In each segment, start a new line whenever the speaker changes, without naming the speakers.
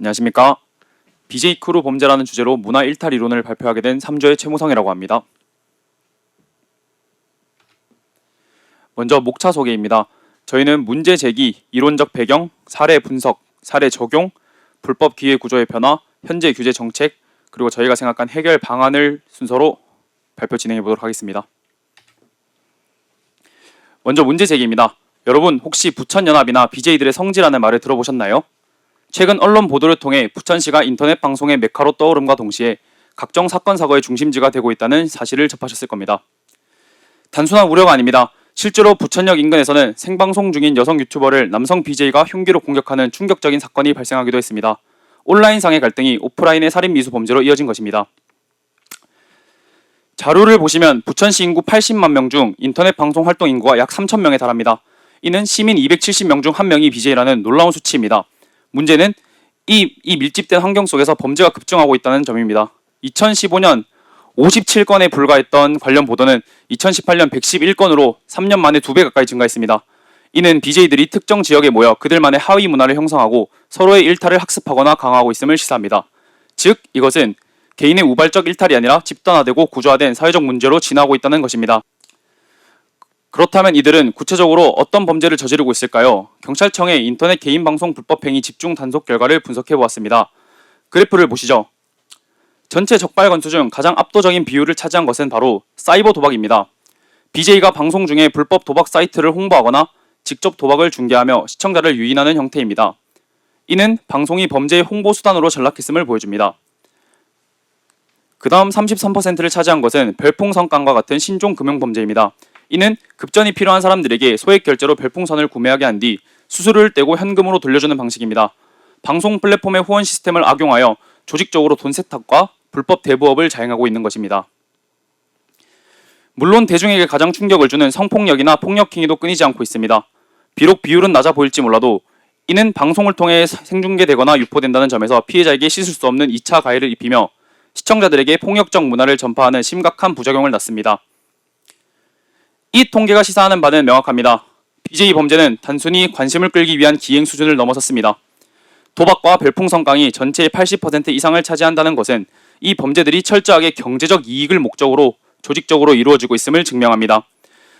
안녕하십니까. BJ 크루 범죄라는 주제로 문화 일탈 이론을 발표하게 된 3조의 최무성이라고 합니다. 먼저 목차 소개입니다. 저희는 문제 제기, 이론적 배경, 사례 분석, 사례 적용, 불법 기회 구조의 변화, 현재 규제 정책, 그리고 저희가 생각한 해결 방안을 순서로 발표 진행해 보도록 하겠습니다. 먼저 문제 제기입니다. 여러분 혹시 부천연합이나 BJ들의 성지라는 말을 들어보셨나요? 최근 언론 보도를 통해 부천시가 인터넷 방송의 메카로 떠오름과 동시에 각종 사건 사고의 중심지가 되고 있다는 사실을 접하셨을 겁니다. 단순한 우려가 아닙니다. 실제로 부천역 인근에서는 생방송 중인 여성 유튜버를 남성 BJ가 흉기로 공격하는 충격적인 사건이 발생하기도 했습니다. 온라인상의 갈등이 오프라인의 살인 미수 범죄로 이어진 것입니다. 자료를 보시면 부천시 인구 80만 명 중 인터넷 방송 활동 인구가 약 3,000명에 달합니다. 이는 시민 270명 중 1명이 BJ라는 놀라운 수치입니다. 문제는 이 밀집된 환경 속에서 범죄가 급증하고 있다는 점입니다. 2015년 57건에 불과했던 관련 보도는 2018년 111건으로 3년 만에 2배 가까이 증가했습니다. 이는 BJ들이 특정 지역에 모여 그들만의 하위 문화를 형성하고 서로의 일탈을 학습하거나 강화하고 있음을 시사합니다. 즉 이것은 개인의 우발적 일탈이 아니라 집단화되고 구조화된 사회적 문제로 진화하고 있다는 것입니다. 그렇다면 이들은 구체적으로 어떤 범죄를 저지르고 있을까요? 경찰청의 인터넷 개인 방송 불법 행위 집중 단속 결과를 분석해 보았습니다. 그래프를 보시죠. 전체 적발 건수 중 가장 압도적인 비율을 차지한 것은 바로 사이버 도박입니다. BJ가 방송 중에 불법 도박 사이트를 홍보하거나 직접 도박을 중계하며 시청자를 유인하는 형태입니다. 이는 방송이 범죄의 홍보 수단으로 전락했음을 보여줍니다. 그 다음 33%를 차지한 것은 별풍선깡과 같은 신종 금융범죄입니다. 이는 급전이 필요한 사람들에게 소액 결제로 별풍선을 구매하게 한 뒤 수수료를 떼고 현금으로 돌려주는 방식입니다. 방송 플랫폼의 후원 시스템을 악용하여 조직적으로 돈 세탁과 불법 대부업을 자행하고 있는 것입니다. 물론 대중에게 가장 충격을 주는 성폭력이나 폭력 행위도 끊이지 않고 있습니다. 비록 비율은 낮아 보일지 몰라도 이는 방송을 통해 생중계되거나 유포된다는 점에서 피해자에게 씻을 수 없는 2차 가해를 입히며 시청자들에게 폭력적 문화를 전파하는 심각한 부작용을 낳습니다. 이 통계가 시사하는 바는 명확합니다. BJ 범죄는 단순히 관심을 끌기 위한 기행 수준을 넘어섰습니다. 도박과 별풍선깡이 전체의 80% 이상을 차지한다는 것은 이 범죄들이 철저하게 경제적 이익을 목적으로 조직적으로 이루어지고 있음을 증명합니다.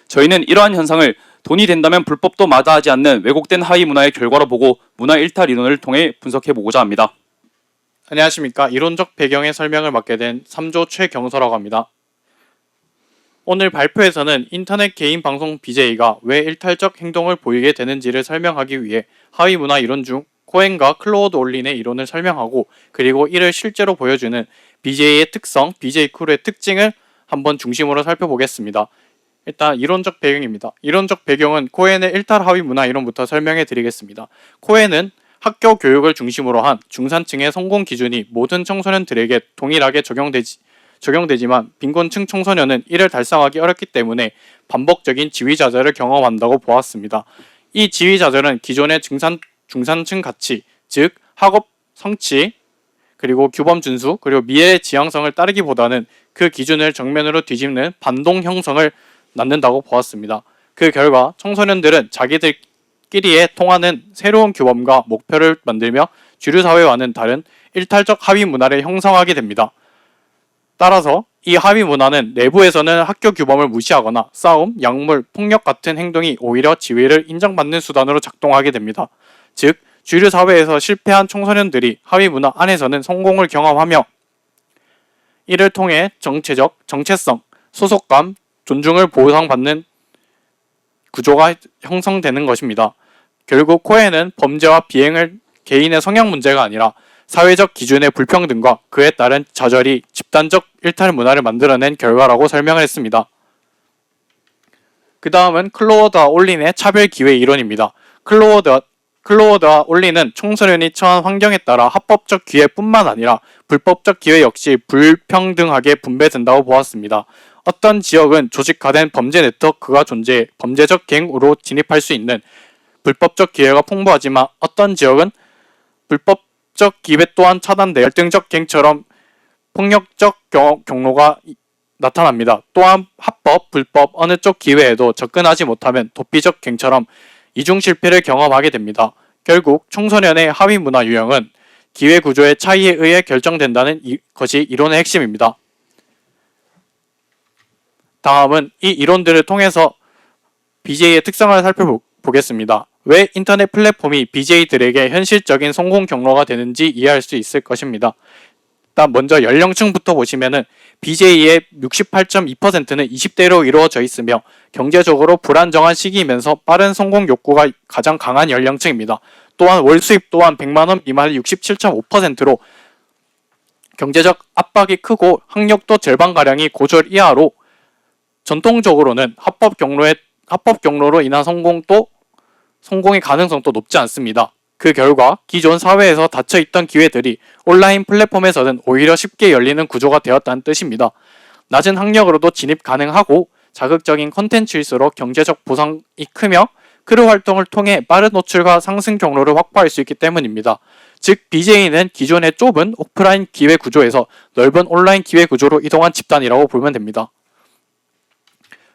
저희는 이러한 현상을 돈이 된다면 불법도 마다하지 않는 왜곡된 하위 문화의 결과로 보고 문화 일탈 이론을 통해 분석해보고자 합니다.
안녕하십니까. 이론적 배경의 설명을 맡게 된 3조 최경서라고 합니다. 오늘 발표에서는 인터넷 개인 방송 BJ가 왜 일탈적 행동을 보이게 되는지를 설명하기 위해 하위 문화 이론 중 코엔과 클로워드 올린의 이론을 설명하고 그리고 이를 실제로 보여주는 BJ의 특성, BJ 크루의 특징을 한번 중심으로 살펴보겠습니다. 일단 이론적 배경입니다. 이론적 배경은 코엔의 일탈 하위 문화 이론부터 설명해 드리겠습니다. 코엔은 학교 교육을 중심으로 한 중산층의 성공 기준이 모든 청소년들에게 동일하게 적용되지만 빈곤층 청소년은 이를 달성하기 어렵기 때문에 반복적인 지위좌절을 경험한다고 보았습니다. 이 지위좌절은 기존의 중산층 가치, 즉 학업 성취, 그리고 규범 준수, 그리고 미래의 지향성을 따르기보다는 그 기준을 정면으로 뒤집는 반동 형성을 낳는다고 보았습니다. 그 결과 청소년들은 자기들끼리에 통하는 새로운 규범과 목표를 만들며 주류 사회와는 다른 일탈적 하위 문화를 형성하게 됩니다. 따라서 이 하위 문화는 내부에서는 학교 규범을 무시하거나 싸움, 약물, 폭력 같은 행동이 오히려 지위를 인정받는 수단으로 작동하게 됩니다. 즉, 주류 사회에서 실패한 청소년들이 하위 문화 안에서는 성공을 경험하며 이를 통해 정체성, 소속감, 존중을 보상받는 구조가 형성되는 것입니다. 결국 코엔은 범죄와 비행을 개인의 성향 문제가 아니라 사회적 기준의 불평등과 그에 따른 좌절이 집단적 일탈 문화를 만들어낸 결과라고 설명을 했습니다. 그 다음은 클로워드와 올린의 차별 기회 이론입니다. 클로워드와 올린은 청소년이 처한 환경에 따라 합법적 기회뿐만 아니라 불법적 기회 역시 불평등하게 분배된다고 보았습니다. 어떤 지역은 조직화된 범죄 네트워크가 존재해 범죄적 갱으로 진입할 수 있는 불법적 기회가 풍부하지만 어떤 지역은 불법적 기회 또한 차단돼 갈등적 갱처럼 폭력적 경로가 나타납니다. 또한 합법, 불법 어느 쪽 기회에도 접근하지 못하면 도피적 갱처럼 이중 실패를 경험하게 됩니다. 결국 청소년의 하위 문화 유형은 기회 구조의 차이에 의해 결정된다는 것이 이론의 핵심입니다. 다음은 이 이론들을 통해서 BJ의 특성을 살펴보겠습니다. 왜 인터넷 플랫폼이 BJ들에게 현실적인 성공 경로가 되는지 이해할 수 있을 것입니다. 일단 먼저 연령층부터 보시면은 BJ의 68.2%는 20대로 이루어져 있으며 경제적으로 불안정한 시기이면서 빠른 성공 욕구가 가장 강한 연령층입니다. 또한 월 수입 또한 100만 원 미만의 67.5%로 경제적 압박이 크고 학력도 절반가량이 고졸 이하로 전통적으로는 합법 경로로 인한 성공의 가능성도 높지 않습니다. 그 결과 기존 사회에서 닫혀있던 기회들이 온라인 플랫폼에서는 오히려 쉽게 열리는 구조가 되었다는 뜻입니다. 낮은 학력으로도 진입 가능하고 자극적인 컨텐츠일수록 경제적 보상이 크며 크루 활동을 통해 빠른 노출과 상승 경로를 확보할 수 있기 때문입니다. 즉 BJ는 기존의 좁은 오프라인 기회 구조에서 넓은 온라인 기회 구조로 이동한 집단이라고 보면 됩니다.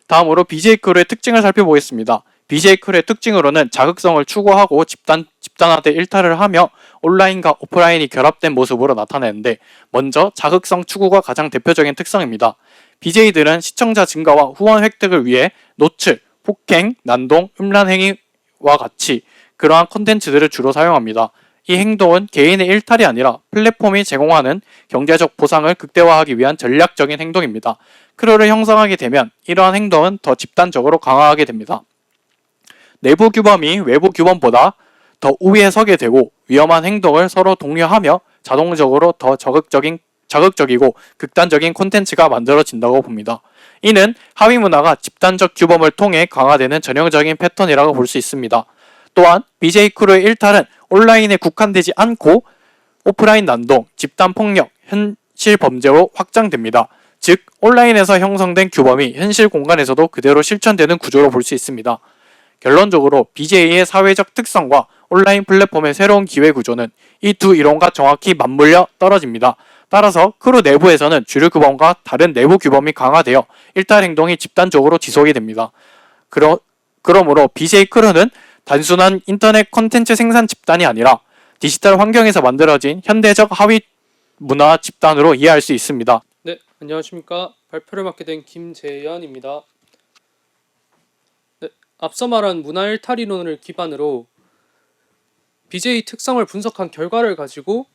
다음으로 BJ 크루의 특징을 살펴보겠습니다. BJ 크루의 특징으로는 자극성을 추구하고 집단화돼 일탈을 하며 온라인과 오프라인이 결합된 모습으로 나타내는데, 먼저 자극성 추구가 가장 대표적인 특성입니다. BJ들은 시청자 증가와 후원 획득을 위해 노출, 폭행, 난동, 음란 행위와 같이 그러한 콘텐츠들을 주로 사용합니다. 이 행동은 개인의 일탈이 아니라 플랫폼이 제공하는 경제적 보상을 극대화하기 위한 전략적인 행동입니다. 크루를 형성하게 되면 이러한 행동은 더 집단적으로 강화하게 됩니다. 내부 규범이 외부 규범보다 더 우위에 서게 되고 위험한 행동을 서로 독려하며 자동적으로 더 자극적이고 극단적인 콘텐츠가 만들어진다고 봅니다. 이는 하위 문화가 집단적 규범을 통해 강화되는 전형적인 패턴이라고 볼 수 있습니다. 또한 BJ 크루의 일탈은 온라인에 국한되지 않고 오프라인 난동, 집단 폭력, 현실 범죄로 확장됩니다. 즉 온라인에서 형성된 규범이 현실 공간에서도 그대로 실천되는 구조로 볼 수 있습니다. 결론적으로 BJ의 사회적 특성과 온라인 플랫폼의 새로운 기회 구조는 이 두 이론과 정확히 맞물려 떨어집니다. 따라서 크루 내부에서는 주류 규범과 다른 내부 규범이 강화되어 일탈 행동이 집단적으로 지속이 됩니다. 그러므로 BJ 크루는 단순한 인터넷 콘텐츠 생산 집단이 아니라 디지털 환경에서 만들어진 현대적 하위 문화 집단으로 이해할 수 있습니다.
네, 안녕하십니까. 발표를 맡게 된 김재현입니다. 네, 앞서 말한 문화 일탈 이론을 기반으로 BJ 특성을 분석한 결과를 가지고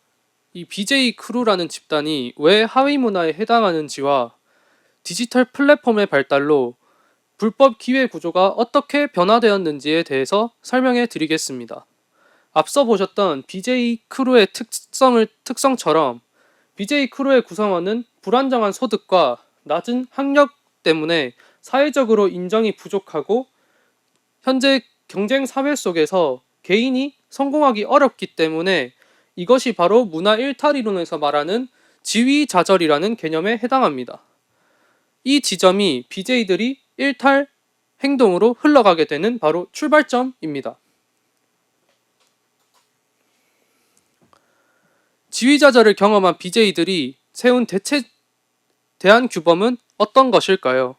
이 BJ 크루라는 집단이 왜 하위 문화에 해당하는지와 디지털 플랫폼의 발달로 불법 기회 구조가 어떻게 변화되었는지에 대해서 설명해 드리겠습니다. 앞서 보셨던 BJ 크루의 특성처럼 BJ 크루의 구성원은 불안정한 소득과 낮은 학력 때문에 사회적으로 인정이 부족하고 현재 경쟁 사회 속에서 개인이 성공하기 어렵기 때문에 이것이 바로 문화 일탈 이론에서 말하는 지위자절이라는 개념에 해당합니다. 이 지점이 BJ들이 일탈 행동으로 흘러가게 되는 바로 출발점입니다. 지위자절을 경험한 BJ들이 세운 대한 규범은 어떤 것일까요?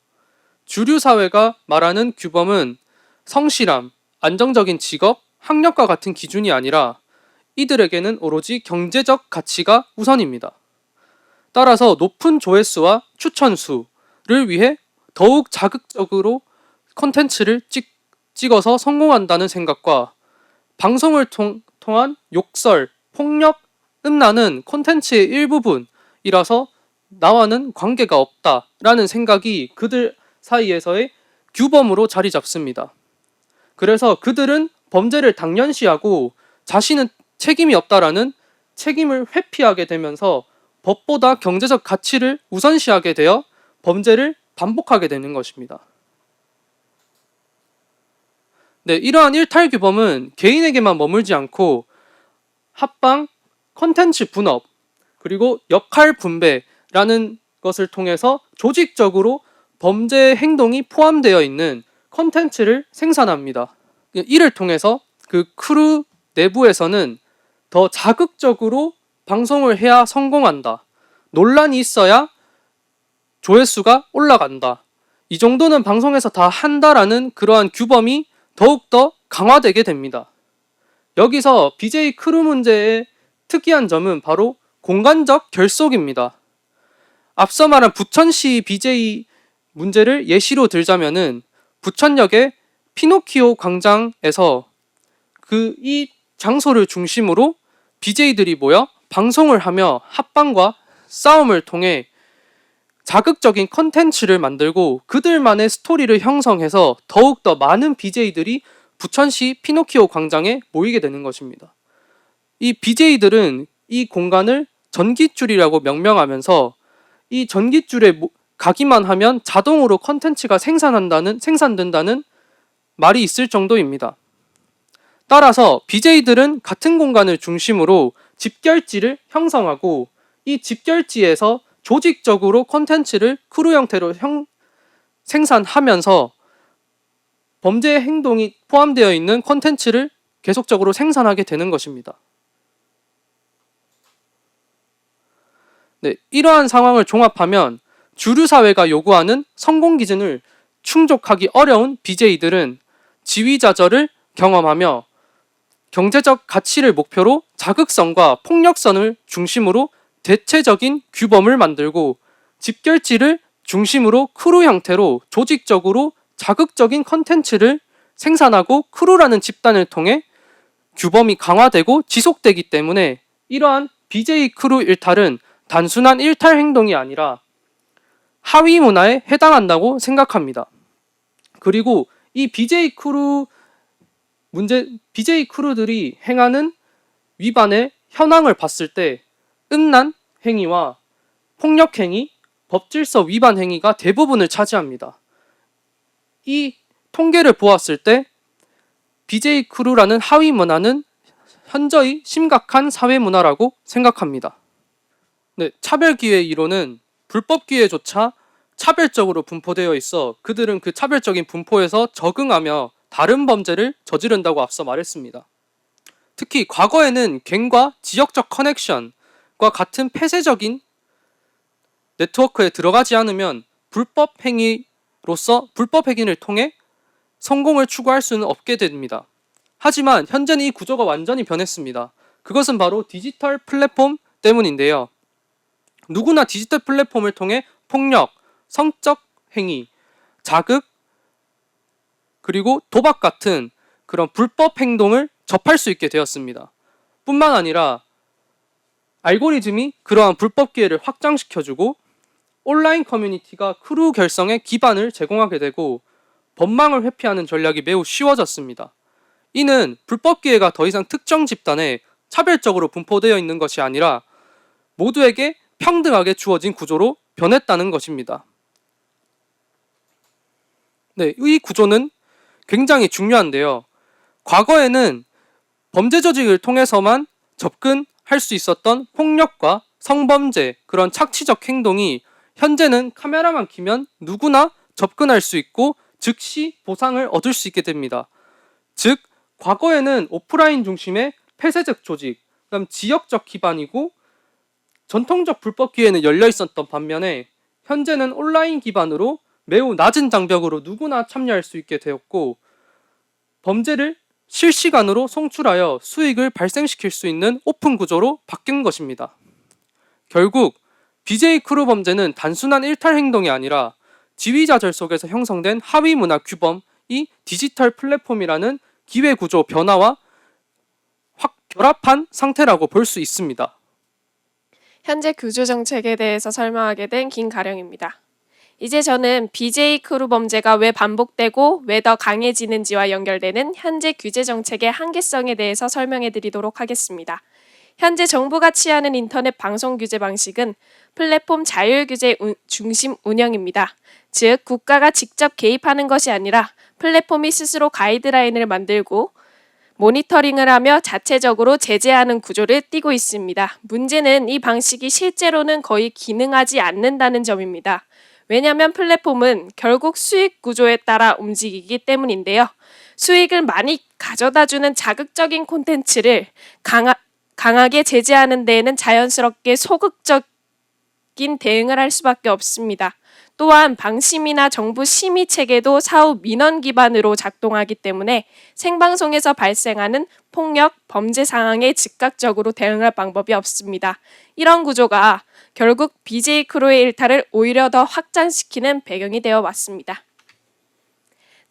주류 사회가 말하는 규범은 성실함, 안정적인 직업, 학력과 같은 기준이 아니라 이들에게는 오로지 경제적 가치가 우선입니다. 따라서 높은 조회수와 추천수를 위해 더욱 자극적으로 콘텐츠를 찍어서 성공한다는 생각과 방송을 통한 욕설, 폭력, 음란은 콘텐츠의 일부분이라서 나와는 관계가 없다라는 생각이 그들 사이에서의 규범으로 자리 잡습니다. 그래서 그들은 범죄를 당연시하고 자신은 책임이 없다라는 책임을 회피하게 되면서 법보다 경제적 가치를 우선시하게 되어 범죄를 반복하게 되는 것입니다. 네, 이러한 일탈 규범은 개인에게만 머물지 않고 합방, 컨텐츠 분업, 그리고 역할 분배라는 것을 통해서 조직적으로 범죄 행동이 포함되어 있는 컨텐츠를 생산합니다. 이를 통해서 그 크루 내부에서는 더 자극적으로 방송을 해야 성공한다. 논란이 있어야 조회수가 올라간다. 이 정도는 방송에서 다 한다라는 그러한 규범이 더욱더 강화되게 됩니다. 여기서 BJ 크루 문제의 특이한 점은 바로 공간적 결속입니다. 앞서 말한 부천시 BJ 문제를 예시로 들자면은 부천역의 피노키오 광장에서 이 장소를 중심으로 BJ들이 모여 방송을 하며 합방과 싸움을 통해 자극적인 컨텐츠를 만들고 그들만의 스토리를 형성해서 더욱더 많은 BJ들이 부천시 피노키오 광장에 모이게 되는 것입니다. 이 BJ들은 이 공간을 전깃줄이라고 명명하면서 이 전깃줄에 가기만 하면 자동으로 컨텐츠가 생산된다는 말이 있을 정도입니다. 따라서 BJ들은 같은 공간을 중심으로 집결지를 형성하고 이 집결지에서 조직적으로 콘텐츠를 크루 형태로 생산하면서 범죄 행동이 포함되어 있는 콘텐츠를 계속적으로 생산하게 되는 것입니다. 네, 이러한 상황을 종합하면 주류 사회가 요구하는 성공 기준을 충족하기 어려운 BJ들은 지위좌절을 경험하며 경제적 가치를 목표로 자극성과 폭력성을 중심으로 대체적인 규범을 만들고 집결지를 중심으로 크루 형태로 조직적으로 자극적인 컨텐츠를 생산하고 크루라는 집단을 통해 규범이 강화되고 지속되기 때문에 이러한 BJ 크루 일탈은 단순한 일탈 행동이 아니라 하위 문화에 해당한다고 생각합니다. 그리고 이 BJ 크루들이 행하는 위반의 현황을 봤을 때 음란 행위와 폭력 행위, 법질서 위반 행위가 대부분을 차지합니다. 이 통계를 보았을 때 BJ 크루라는 하위 문화는 현저히 심각한 사회 문화라고 생각합니다. 네, 차별기회 이론은 불법 기회조차 차별적으로 분포되어 있어 그들은 그 차별적인 분포에서 적응하며 다른 범죄를 저지른다고 앞서 말했습니다. 특히 과거에는 갱과 지역적 커넥션과 같은 폐쇄적인 네트워크에 들어가지 않으면 불법 행위를 통해 성공을 추구할 수는 없게 됩니다. 하지만 현재는 이 구조가 완전히 변했습니다. 그것은 바로 디지털 플랫폼 때문인데요. 누구나 디지털 플랫폼을 통해 폭력, 성적 행위, 자극, 그리고 도박 같은 그런 불법 행동을 접할 수 있게 되었습니다. 뿐만 아니라 알고리즘이 그러한 불법 기회를 확장시켜주고 온라인 커뮤니티가 크루 결성에 기반을 제공하게 되고 법망을 회피하는 전략이 매우 쉬워졌습니다. 이는 불법 기회가 더 이상 특정 집단에 차별적으로 분포되어 있는 것이 아니라 모두에게 평등하게 주어진 구조로 변했다는 것입니다. 네, 이 구조는 굉장히 중요한데요. 과거에는 범죄 조직을 통해서만 접근할 수 있었던 폭력과 성범죄, 그런 착취적 행동이 현재는 카메라만 켜면 누구나 접근할 수 있고 즉시 보상을 얻을 수 있게 됩니다. 즉, 과거에는 오프라인 중심의 폐쇄적 조직, 그다음 지역적 기반이고 전통적 불법 기회는 열려 있었던 반면에 현재는 온라인 기반으로 매우 낮은 장벽으로 누구나 참여할 수 있게 되었고 범죄를 실시간으로 송출하여 수익을 발생시킬 수 있는 오픈 구조로 바뀐 것입니다. 결국 BJ 크루 범죄는 단순한 일탈 행동이 아니라 지위자절 속에서 형성된 하위 문화 규범이 디지털 플랫폼이라는 기회 구조 변화와 결합한 상태라고 볼 수 있습니다.
현재 규제 정책에 대해서 설명하게 된 김가령입니다. 이제 저는 BJ 크루 범죄가 왜 반복되고 왜 더 강해지는지와 연결되는 현재 규제 정책의 한계성에 대해서 설명해 드리도록 하겠습니다. 현재 정부가 취하는 인터넷 방송 규제 방식은 플랫폼 자율 규제 중심 운영입니다. 즉, 국가가 직접 개입하는 것이 아니라 플랫폼이 스스로 가이드라인을 만들고 모니터링을 하며 자체적으로 제재하는 구조를 띠고 있습니다. 문제는 이 방식이 실제로는 거의 기능하지 않는다는 점입니다. 왜냐하면 플랫폼은 결국 수익 구조에 따라 움직이기 때문인데요. 수익을 많이 가져다주는 자극적인 콘텐츠를 강하게 제재하는 데에는 자연스럽게 소극적 바뀐 대응을 할 수밖에 없습니다. 또한 방심이나 정부 심의 체계도 사후 민원 기반으로 작동하기 때문에 생방송에서 발생하는 폭력, 범죄 상황에 즉각적으로 대응할 방법이 없습니다. 이런 구조가 결국 BJ 크루의 일탈을 오히려 더 확장시키는 배경이 되어 왔습니다.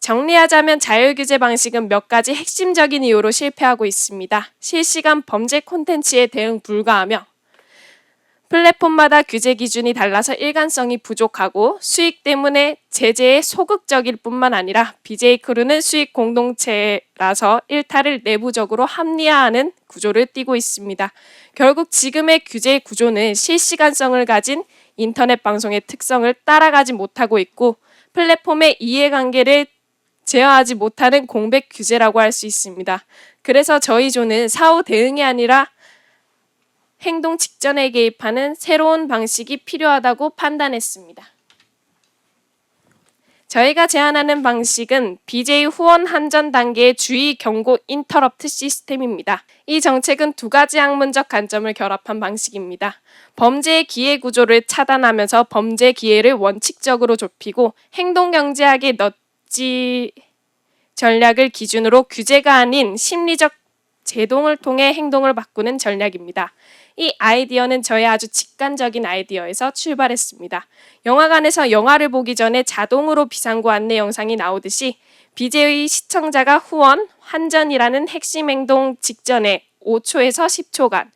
정리하자면 자율규제 방식은 몇 가지 핵심적인 이유로 실패하고 있습니다. 실시간 범죄 콘텐츠에 대응 불가하며 플랫폼마다 규제 기준이 달라서 일관성이 부족하고 수익 때문에 제재에 소극적일 뿐만 아니라 BJ 크루는 수익 공동체라서 일탈을 내부적으로 합리화하는 구조를 띠고 있습니다. 결국 지금의 규제 구조는 실시간성을 가진 인터넷 방송의 특성을 따라가지 못하고 있고 플랫폼의 이해관계를 제어하지 못하는 공백 규제라고 할 수 있습니다. 그래서 저희 조는 사후 대응이 아니라 행동 직전에 개입하는 새로운 방식이 필요하다고 판단했습니다. 저희가 제안하는 방식은 BJ 후원 한전 단계의 주의 경고 인터럽트 시스템입니다. 이 정책은 두 가지 학문적 관점을 결합한 방식입니다. 범죄의 기회 구조를 차단하면서 범죄 기회를 원칙적으로 좁히고 행동 경제학의 넛지 전략을 기준으로 규제가 아닌 심리적 제동을 통해 행동을 바꾸는 전략입니다. 이 아이디어는 저의 아주 직관적인 아이디어에서 출발했습니다. 영화관에서 영화를 보기 전에 자동으로 비상구 안내 영상이 나오듯이 BJ의 시청자가 후원, 환전이라는 핵심 행동 직전에 5초에서 10초간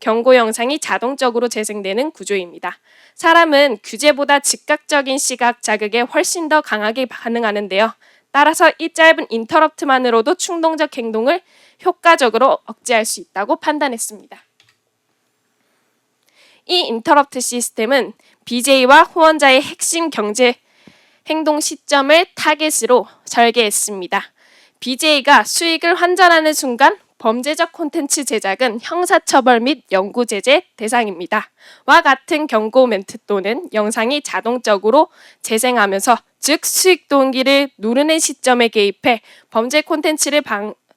경고 영상이 자동적으로 재생되는 구조입니다. 사람은 규제보다 즉각적인 시각 자극에 훨씬 더 강하게 반응하는데요. 따라서 이 짧은 인터럽트만으로도 충동적 행동을 효과적으로 억제할 수 있다고 판단했습니다. 이 인터럽트 시스템은 BJ와 후원자의 핵심 경제 행동 시점을 타겟으로 설계했습니다. BJ가 수익을 환전하는 순간 범죄적 콘텐츠 제작은 형사처벌 및 영구제재 대상입니다. 와 같은 경고 멘트 또는 영상이 자동적으로 재생하면서 즉 수익 동기를 누르는 시점에 개입해 범죄 콘텐츠를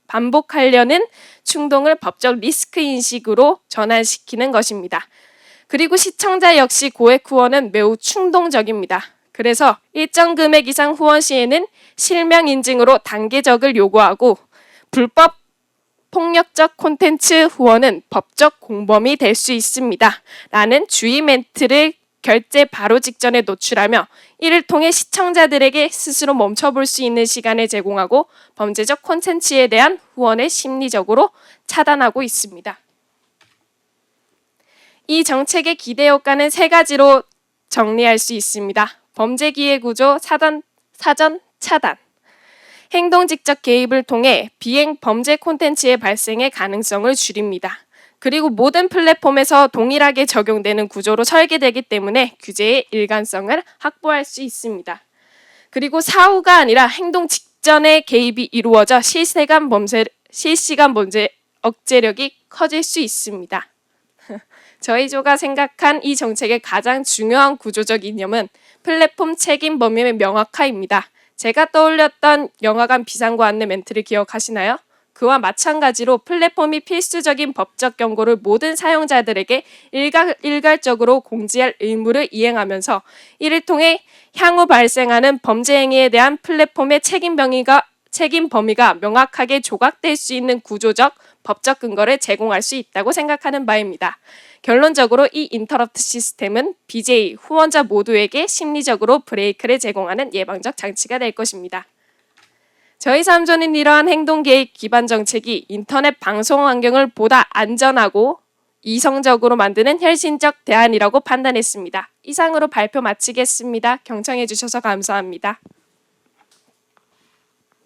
반복하려는 충동을 법적 리스크 인식으로 전환시키는 것입니다. 그리고 시청자 역시 고액 후원은 매우 충동적입니다. 그래서 일정 금액 이상 후원 시에는 실명 인증으로 단계적을 요구하고 불법 폭력적 콘텐츠 후원은 법적 공범이 될 수 있습니다. 라는 주의 멘트를 결제 바로 직전에 노출하며 이를 통해 시청자들에게 스스로 멈춰볼 수 있는 시간을 제공하고 범죄적 콘텐츠에 대한 후원을 심리적으로 차단하고 있습니다. 이 정책의 기대 효과는 세 가지로 정리할 수 있습니다. 범죄 기회 구조, 사전 차단, 행동 직접 개입을 통해 비행 범죄 콘텐츠의 발생의 가능성을 줄입니다. 그리고 모든 플랫폼에서 동일하게 적용되는 구조로 설계되기 때문에 규제의 일관성을 확보할 수 있습니다. 그리고 사후가 아니라 행동 직전에 개입이 이루어져 실시간 범죄 억제력이 커질 수 있습니다. 저희 조가 생각한 이 정책의 가장 중요한 구조적 이념은 플랫폼 책임 범위의 명확화입니다. 제가 떠올렸던 영화관 비상구 안내 멘트를 기억하시나요? 그와 마찬가지로 플랫폼이 필수적인 법적 경고를 모든 사용자들에게 일괄적으로 공지할 의무를 이행하면서 이를 통해 향후 발생하는 범죄 행위에 대한 플랫폼의 책임 범위가 명확하게 조각될 수 있는 구조적 법적 근거를 제공할 수 있다고 생각하는 바입니다. 결론적으로 이 인터럽트 시스템은 BJ, 후원자 모두에게 심리적으로 브레이크를 제공하는 예방적 장치가 될 것입니다. 저희 3조는 이러한 행동 개입 기반 정책이 인터넷 방송 환경을 보다 안전하고 이성적으로 만드는 혁신적 대안이라고 판단했습니다. 이상으로 발표 마치겠습니다. 경청해 주셔서 감사합니다.